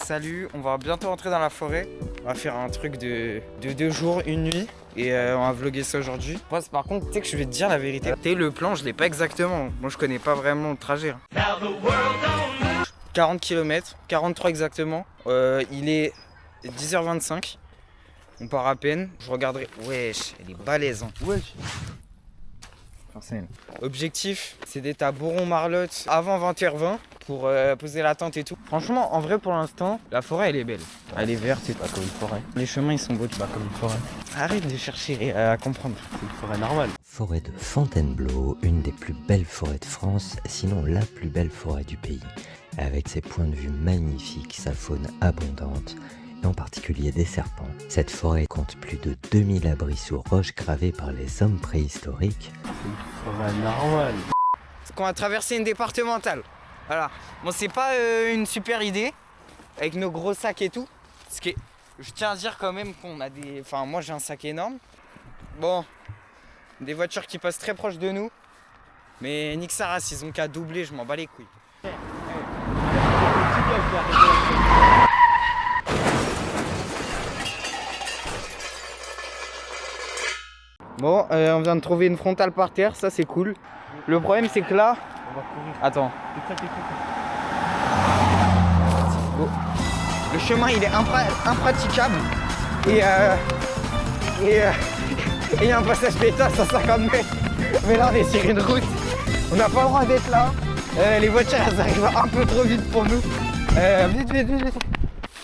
Salut, on va bientôt rentrer dans la forêt. On va faire un truc de 2 jours, 1 nuit. Et on va vlogger ça aujourd'hui. Par contre, tu sais que je vais te dire la vérité. Le plan, je l'ai pas exactement. Moi, je connais pas vraiment le trajet. 40 km, 43 exactement. Il est 10h25. On part à peine. Je regarderai. Wesh, elle est balèze. Hein. Wesh. Objectif, c'est d'être à Boron-Marlotte avant 20h20 pour poser la tente et tout. Franchement, en vrai, pour l'instant, la forêt, elle est belle. Elle est verte et tout. Pas comme une forêt. Les chemins, ils sont beaux. Pas comme une forêt. Arrête de chercher à comprendre. C'est une forêt normale. Forêt de Fontainebleau, une des plus belles forêts de France, sinon la plus belle forêt du pays. Avec ses points de vue magnifiques, sa faune abondante, et en particulier des serpents. Cette forêt compte plus de 2000 abris sous roches gravés par les hommes préhistoriques. C'est une forêt normale. Parce qu'on va traverser une départementale. Voilà. Bon, c'est pas une super idée, avec nos gros sacs et tout. Parce que je tiens à dire quand même qu'on a des... Enfin, moi j'ai un sac énorme. Bon, des voitures qui passent très proches de nous. Mais nique sa race, ils ont qu'à doubler, je m'en bats les couilles. Bon, on vient de trouver une frontale par terre, ça c'est cool. Le problème c'est que là... On va courir. Attends. Oh. Le chemin il est impraticable. Et il y a un passage pétard à 150 mètres. Mais là on est sur une route. On n'a pas le droit d'être là. Les voitures elles arrivent un peu trop vite pour nous. Vite.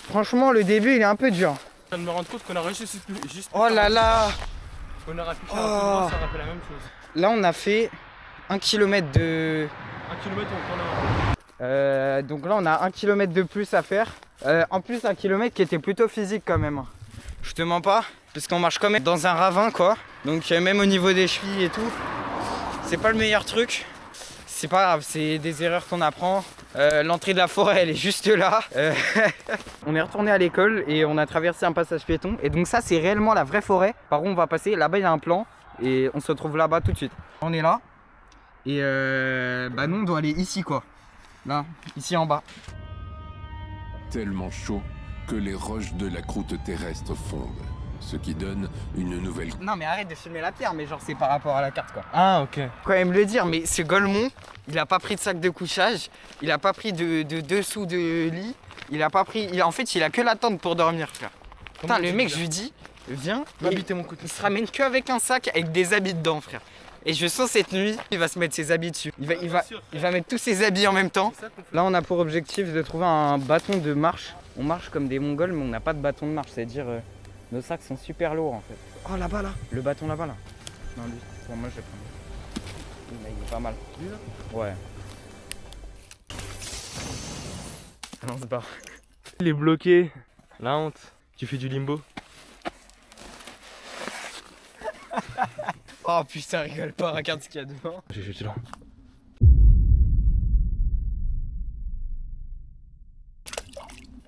Franchement le début il est un peu dur. Je viens de me rendre compte qu'on a réussi juste. Oh là là. On aurait pu faire un peu de droit, ça aurait fait la même chose. Là on a fait 1 km de... 1 km on tourne en... donc là on a 1 km de plus à faire. En plus 1 km qui était plutôt physique quand même. Je te mens pas, parce qu'on marche quand même dans un ravin quoi. Donc même au niveau des chevilles et tout, c'est pas le meilleur truc. C'est pas grave, c'est des erreurs qu'on apprend. L'entrée de la forêt elle est juste là. On est retourné à l'école et on a traversé un passage piéton. Et donc ça c'est réellement la vraie forêt. Par où on va passer, là-bas il y a un plan. Et on se retrouve là-bas tout de suite. On est là. Et bah nous on doit aller ici quoi. Là, ici en bas. Tellement chaud que les roches de la croûte terrestre fondent, ce qui donne une nouvelle... Non mais arrête de filmer la pierre, mais genre c'est par rapport à la carte quoi. Ah ok. Quand même le dire, mais ce Golemont, il a pas pris de sac de couchage, il a pas pris de dessous de lit, il a pas pris... En fait il a que la tente pour dormir frère. Putain le mec je lui dis, viens, Habiter mon couteau. il se ramène qu'avec un sac avec des habits dedans frère. Et je sens cette nuit, il va se mettre ses habits dessus. Il va mettre tous ses habits en même temps. Là on a pour objectif de trouver un bâton de marche. On marche comme des Mongols mais on n'a pas de bâton de marche, c'est-à-dire nos sacs sont super lourds en fait. Oh là-bas là, le bâton là-bas là. Non lui, pour moi je vais prendre. Il est pas mal. Lui là ? Ouais. On se barre. Il est bloqué. La honte. Tu fais du limbo. Oh putain rigole pas, regarde ce qu'il y a devant. J'ai jeté là.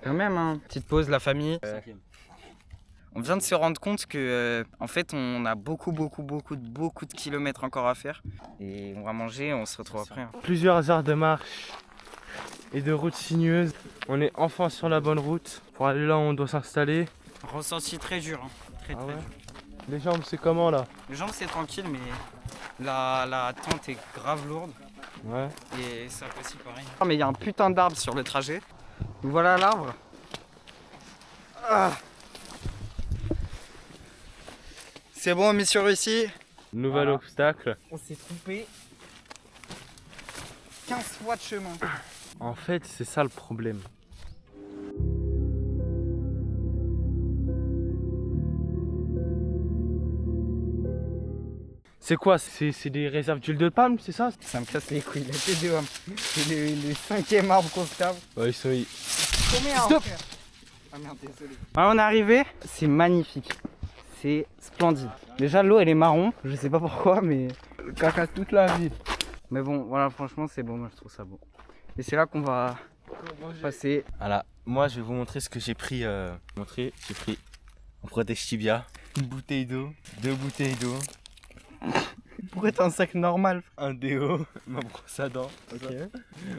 Quand même hein. Petite pause la famille. On vient de se rendre compte que en fait on a beaucoup de kilomètres encore à faire. Et on va manger, on se retrouve après. Hein. Plusieurs heures de marche et de routes sinueuses. On est enfin sur la bonne route. Pour aller là où on doit s'installer. Ressenti très dur. Hein. Très Ah ouais. dur. Les jambes c'est comment là? Les jambes c'est tranquille mais la tente est grave lourde. Ouais. Et ça aussi pareil. Ah, mais il y a un putain d'arbre sur le trajet. Nous voilà l'arbre. Ah. C'est bon, mission réussie. Nouvel obstacle. On s'est trompé 15 fois de chemin. En fait c'est ça le problème. C'est quoi? C'est des réserves d'huile de palme, c'est ça? Ça me casse les couilles, la tête de homme. C'est le 5e arbre qu'on se tape. Ouais, ils sont... Stop. Ah merde, désolé. Ah, on est arrivé, c'est magnifique. C'est splendide. Déjà l'eau elle est marron, je sais pas pourquoi mais... Le caca toute la vie. Mais bon, voilà, franchement c'est bon, moi je trouve ça beau. Et c'est là qu'on va passer. Voilà, moi je vais vous montrer ce que j'ai pris. J'ai pris en protège tibia, une bouteille d'eau, 2 bouteilles d'eau. Pourquoi t'as un sac normal? Un déo, ma brosse à dents,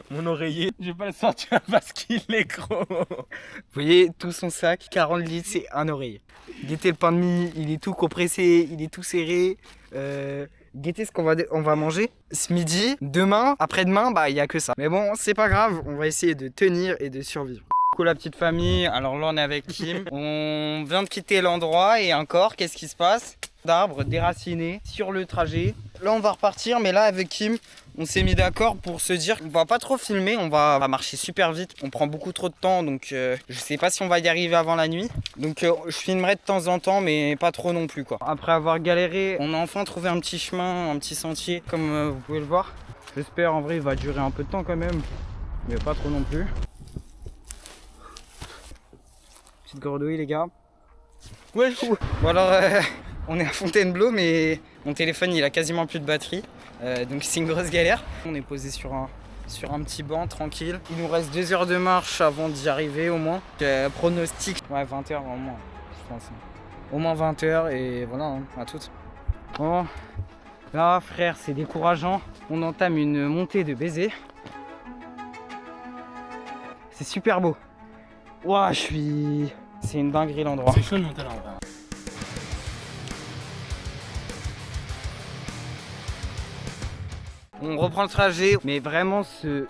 mon oreiller. Je vais pas le sortir parce qu'il est gros. Vous voyez, tout son sac, 40 litres, c'est un oreiller. Guettez le pain de mie, il est tout compressé, il est tout serré. Guettez ce qu'on va manger ce midi. Demain, après-demain, bah il y a que ça. Mais bon, c'est pas grave, on va essayer de tenir et de survivre. Coucou la petite famille, alors là on est avec Kim. On vient de quitter l'endroit et encore, qu'est-ce qui se passe? D'arbres déracinés sur le trajet. Là on va repartir, mais là avec Kim, on s'est mis d'accord pour se dire qu'on va pas trop filmer, on va marcher super vite. On prend beaucoup trop de temps, donc je sais pas si on va y arriver avant la nuit. Donc je filmerai de temps en temps, mais pas trop non plus quoi. Après avoir galéré, on a enfin trouvé un petit chemin, un petit sentier, comme vous pouvez le voir. J'espère, en vrai il va durer un peu de temps quand même, mais pas trop non plus. Petite gordouille les gars. Ouais, bon alors on est à Fontainebleau, mais mon téléphone il a quasiment plus de batterie, donc c'est une grosse galère. On est posé sur un petit banc tranquille. Il nous reste 2 heures de marche avant d'y arriver au moins. Pronostic, ouais 20 heures au moins, je pense. Au moins 20 heures et voilà, hein, à toutes. Bon, là frère c'est décourageant. On entame une montée de baiser. C'est super beau. Ouah, c'est une dinguerie l'endroit. C'est chaud de monter là en bas. On reprend le trajet, mais vraiment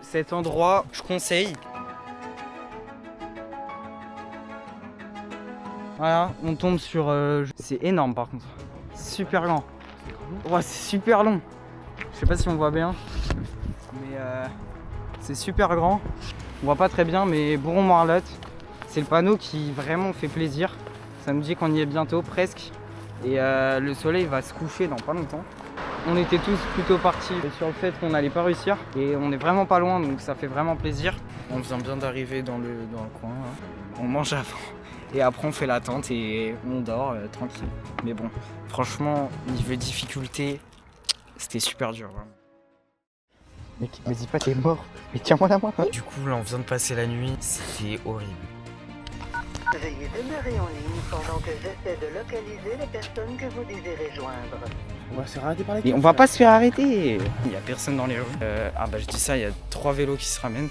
cet endroit, je conseille. Voilà, on tombe sur... c'est énorme par contre. Super grand. Ouais, c'est super long. Je sais pas si on voit bien, mais c'est super grand. On voit pas très bien, mais Bourron-Marlotte, c'est le panneau qui vraiment fait plaisir. Ça nous dit qu'on y est bientôt, presque. Et le soleil va se coucher dans pas longtemps. On était tous plutôt partis sur le fait qu'on n'allait pas réussir. Et on est vraiment pas loin, donc ça fait vraiment plaisir. On vient bien d'arriver dans le coin. Hein. On mange avant. Et après on fait la tente et on dort tranquille. Mais bon, franchement, niveau difficulté, c'était super dur. Vraiment. Mec, me dis pas t'es mort, mais tiens-moi la main. Du coup, là on vient de passer la nuit, c'était horrible. Veuillez demeurer en ligne pendant que j'essaie de localiser les personnes que vous désirez joindre. On va se faire arrêter par les Mais on va pas se faire arrêter. Il y a personne dans les rues. Ah bah je dis ça, il y a 3 vélos qui se ramènent.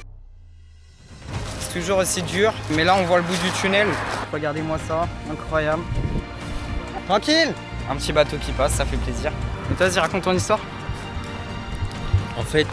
C'est toujours aussi dur, mais là on voit le bout du tunnel. Regardez-moi ça, incroyable. Tranquille. Un petit bateau qui passe, ça fait plaisir. Et toi, vas-y, raconte ton histoire. En fait,